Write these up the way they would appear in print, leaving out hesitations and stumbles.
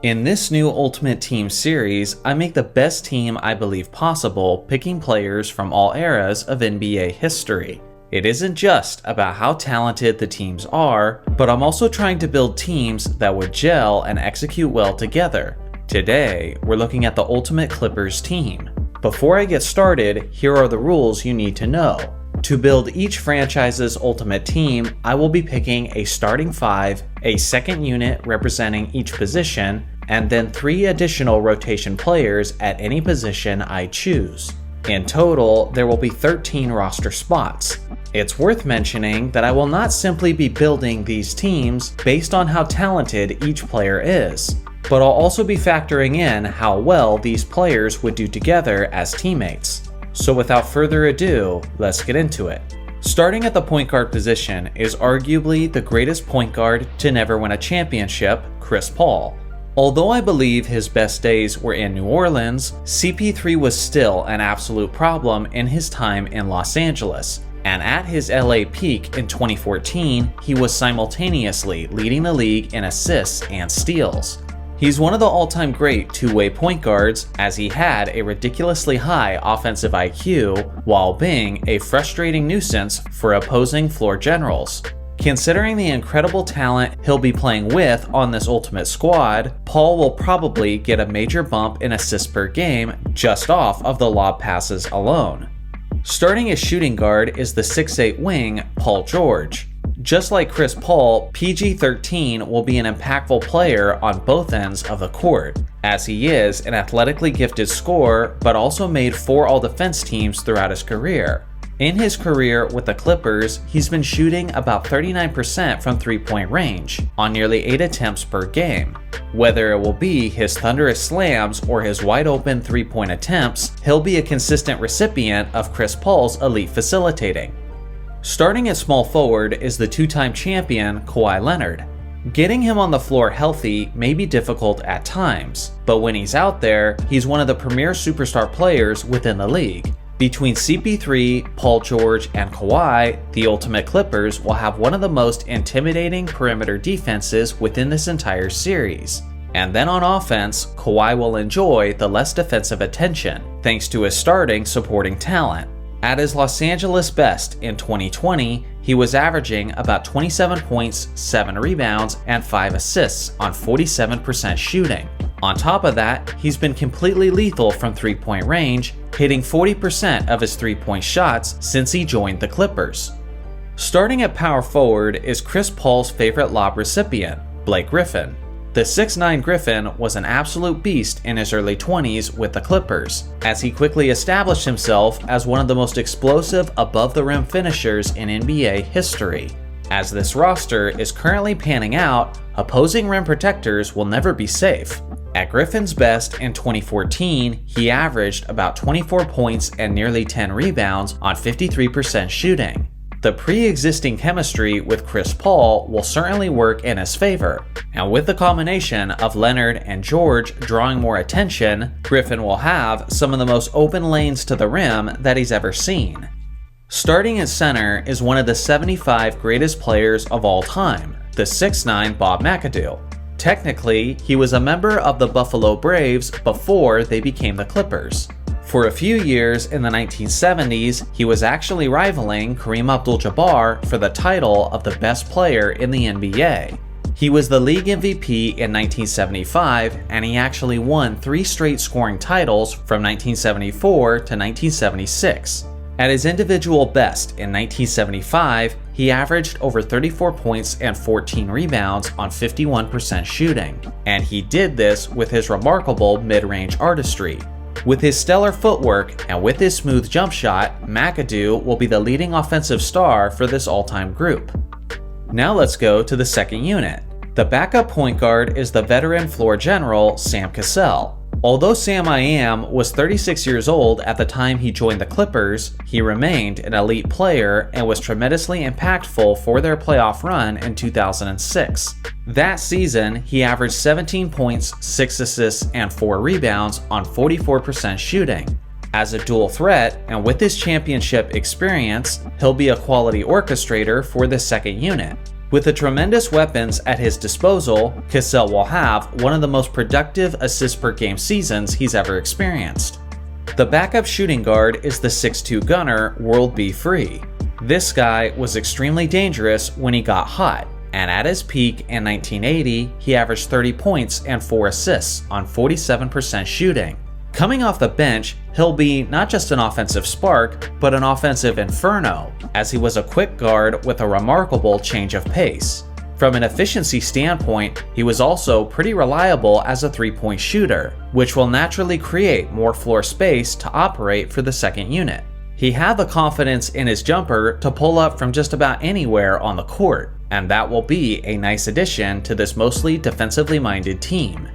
In this new Ultimate Team series, I make the best team I believe possible, picking players from all eras of NBA history. It isn't just about how talented the teams are, but I'm also trying to build teams that would gel and execute well together. Today, we're looking at the Ultimate Clippers team. Before I get started, here are the rules you need to know. To build each franchise's ultimate team, I will be picking a starting 5, a second unit representing each position, and then 3 additional rotation players at any position I choose. In total, there will be 13 roster spots. It's worth mentioning that I will not simply be building these teams based on how talented each player is, but I'll also be factoring in how well these players would do together as teammates. So without further ado, let's get into it. Starting at the point guard position is arguably the greatest point guard to never win a championship, Chris Paul. Although I believe his best days were in New Orleans, CP3 was still an absolute problem in his time in Los Angeles, and at his LA peak in 2014, he was simultaneously leading the league in assists and steals. He's one of the all-time great two-way point guards, as he had a ridiculously high offensive IQ while being a frustrating nuisance for opposing floor generals. Considering the incredible talent he'll be playing with on this ultimate squad, Paul will probably get a major bump in assists per game just off of the lob passes alone. Starting as shooting guard is the 6'8" wing, Paul George. Just like Chris Paul, PG-13 will be an impactful player on both ends of the court, as he is an athletically gifted scorer but also made 4 all-defense teams throughout his career. In his career with the Clippers, he's been shooting about 39% from three-point range, on nearly 8 attempts per game. Whether it will be his thunderous slams or his wide-open three-point attempts, he'll be a consistent recipient of Chris Paul's elite facilitating. Starting at small forward is the 2-time champion Kawhi Leonard. Getting him on the floor healthy may be difficult at times, but when he's out there, he's one of the premier superstar players within the league. Between CP3, Paul George, and Kawhi, the Ultimate Clippers will have one of the most intimidating perimeter defenses within this entire series. And then on offense, Kawhi will enjoy the less defensive attention, thanks to his starting supporting talent. At his Los Angeles best in 2020, he was averaging about 27 points, 7 rebounds, and 5 assists on 47% shooting. On top of that, he's been completely lethal from three-point range, hitting 40% of his three-point shots since he joined the Clippers. Starting at power forward is Chris Paul's favorite lob recipient, Blake Griffin. The 6'9" Griffin was an absolute beast in his early 20s with the Clippers, as he quickly established himself as one of the most explosive above-the-rim finishers in NBA history. As this roster is currently panning out, opposing rim protectors will never be safe. At Griffin's best in 2014, he averaged about 24 points and nearly 10 rebounds on 53% shooting. The pre-existing chemistry with Chris Paul will certainly work in his favor, and with the combination of Leonard and George drawing more attention, Griffin will have some of the most open lanes to the rim that he's ever seen. Starting at center is one of the 75 greatest players of all time, the 6'9" Bob McAdoo. Technically, he was a member of the Buffalo Braves before they became the Clippers. For a few years in the 1970s, he was actually rivaling Kareem Abdul-Jabbar for the title of the best player in the NBA. He was the league MVP in 1975, and he actually won 3 straight scoring titles from 1974 to 1976. At his individual best in 1975, he averaged over 34 points and 14 rebounds on 51% shooting, and he did this with his remarkable mid-range artistry. With his stellar footwork and with his smooth jump shot, McAdoo will be the leading offensive star for this all-time group. Now let's go to the second unit. The backup point guard is the veteran floor general, Sam Cassell. Although Sam I Am was 36 years old at the time he joined the Clippers, he remained an elite player and was tremendously impactful for their playoff run in 2006. That season, he averaged 17 points, 6 assists, and 4 rebounds on 44% shooting. As a dual threat, and with his championship experience, he'll be a quality orchestrator for the second unit. With the tremendous weapons at his disposal, Cassell will have one of the most productive assists per game seasons he's ever experienced. The backup shooting guard is the 6'2 gunner World B. Free. This guy was extremely dangerous when he got hot, and at his peak in 1980, he averaged 30 points and 4 assists on 47% shooting. Coming off the bench, he'll be not just an offensive spark, but an offensive inferno, as he was a quick guard with a remarkable change of pace. From an efficiency standpoint, he was also pretty reliable as a three-point shooter, which will naturally create more floor space to operate for the second unit. He had the confidence in his jumper to pull up from just about anywhere on the court, and that will be a nice addition to this mostly defensively minded team.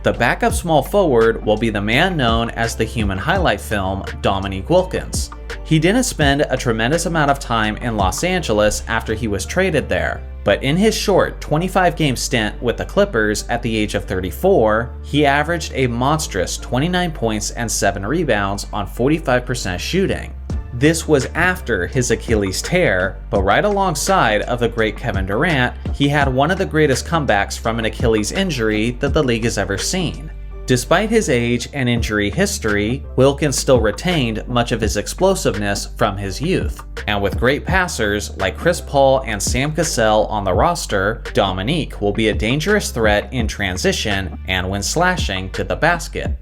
The backup small forward will be the man known as the human highlight film, Dominique Wilkins. He didn't spend a tremendous amount of time in Los Angeles after he was traded there, but in his short 25-game stint with the Clippers at the age of 34, he averaged a monstrous 29 points and 7 rebounds on 45% shooting. This was after his Achilles tear, but right alongside of the great Kevin Durant, he had one of the greatest comebacks from an Achilles injury that the league has ever seen. Despite his age and injury history, Wilkins still retained much of his explosiveness from his youth. And with great passers like Chris Paul and Sam Cassell on the roster, Dominique will be a dangerous threat in transition and when slashing to the basket.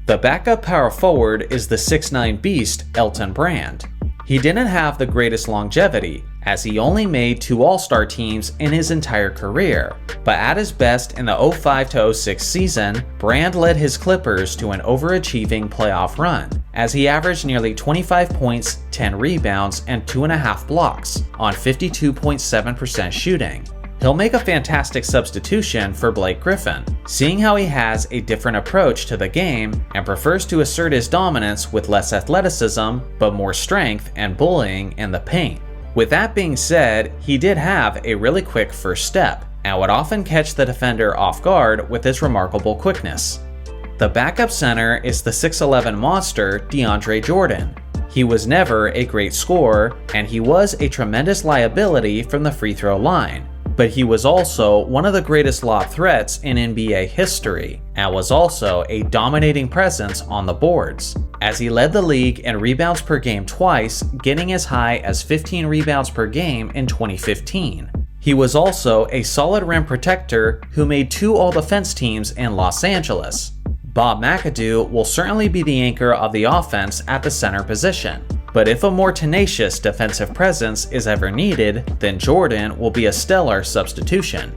The backup power forward is the 6'9 beast Elton Brand. He didn't have the greatest longevity, as he only made 2 All-Star teams in his entire career, but at his best in the 05-06 season, Brand led his Clippers to an overachieving playoff run, as he averaged nearly 25 points, 10 rebounds, and 2.5 blocks on 52.7% shooting. He'll make a fantastic substitution for Blake Griffin, seeing how he has a different approach to the game and prefers to assert his dominance with less athleticism, but more strength and bullying in the paint. With that being said, he did have a really quick first step, and would often catch the defender off guard with his remarkable quickness. The backup center is the 6'11 monster DeAndre Jordan. He was never a great scorer, and he was a tremendous liability from the free throw line. But he was also one of the greatest lob threats in NBA history, and was also a dominating presence on the boards, as he led the league in rebounds per game twice, getting as high as 15 rebounds per game in 2015. He was also a solid rim protector who made 2 all-defense teams in Los Angeles. Bob McAdoo will certainly be the anchor of the offense at the center position. But if a more tenacious defensive presence is ever needed, then Jordan will be a stellar substitution.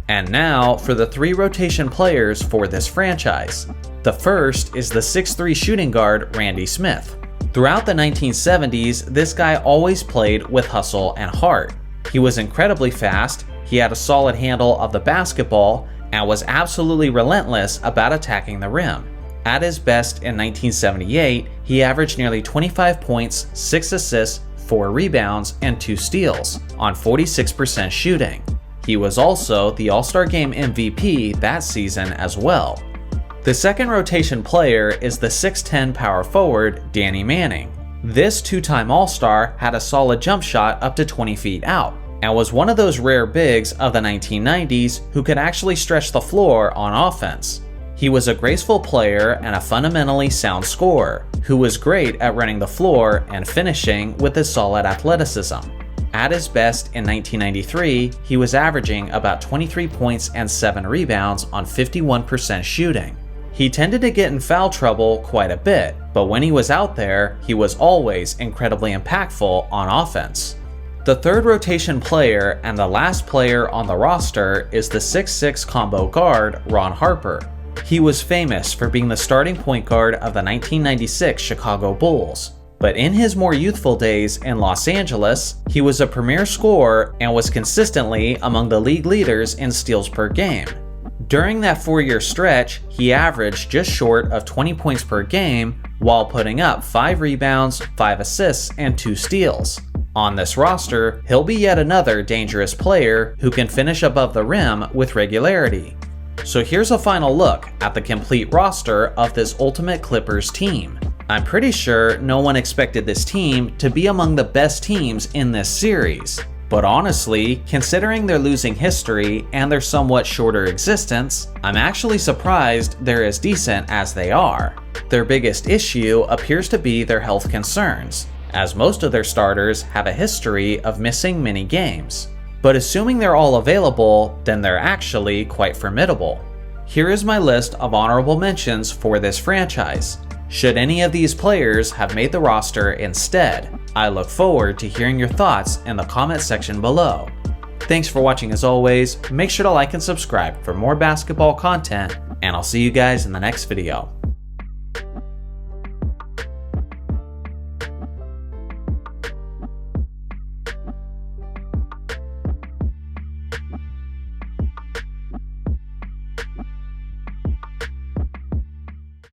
And now for the 3 rotation players for this franchise. The first is the 6'3 shooting guard Randy Smith. Throughout the 1970s, this guy always played with hustle and heart. He was incredibly fast, he had a solid handle of the basketball, and was absolutely relentless about attacking the rim. At his best in 1978, he averaged nearly 25 points, 6 assists, 4 rebounds, and 2 steals on 46% shooting. He was also the All-Star Game MVP that season as well. The second rotation player is the 6'10 power forward Danny Manning. This 2-time All-Star had a solid jump shot up to 20 feet out, and was one of those rare bigs of the 1990s who could actually stretch the floor on offense. He was a graceful player and a fundamentally sound scorer, who was great at running the floor and finishing with his solid athleticism. At his best in 1993, he was averaging about 23 points and 7 rebounds on 51% shooting. He tended to get in foul trouble quite a bit, but when he was out there, he was always incredibly impactful on offense. The third rotation player and the last player on the roster is the 6'6 combo guard Ron Harper. He was famous for being the starting point guard of the 1996 Chicago Bulls, but in his more youthful days in Los Angeles, he was a premier scorer and was consistently among the league leaders in steals per game. During that 4-year stretch, he averaged just short of 20 points per game while putting up 5 rebounds, 5 assists, and 2 steals. On this roster, he'll be yet another dangerous player who can finish above the rim with regularity. So here's a final look at the complete roster of this Ultimate Clippers team. I'm pretty sure no one expected this team to be among the best teams in this series. But honestly, considering their losing history and their somewhat shorter existence, I'm actually surprised they're as decent as they are. Their biggest issue appears to be their health concerns, as most of their starters have a history of missing many games. But assuming they're all available, then they're actually quite formidable. Here is my list of honorable mentions for this franchise. Should any of these players have made the roster instead? I look forward to hearing your thoughts in the comment section below. Thanks for watching as always, make sure to like and subscribe for more basketball content, and I'll see you guys in the next video.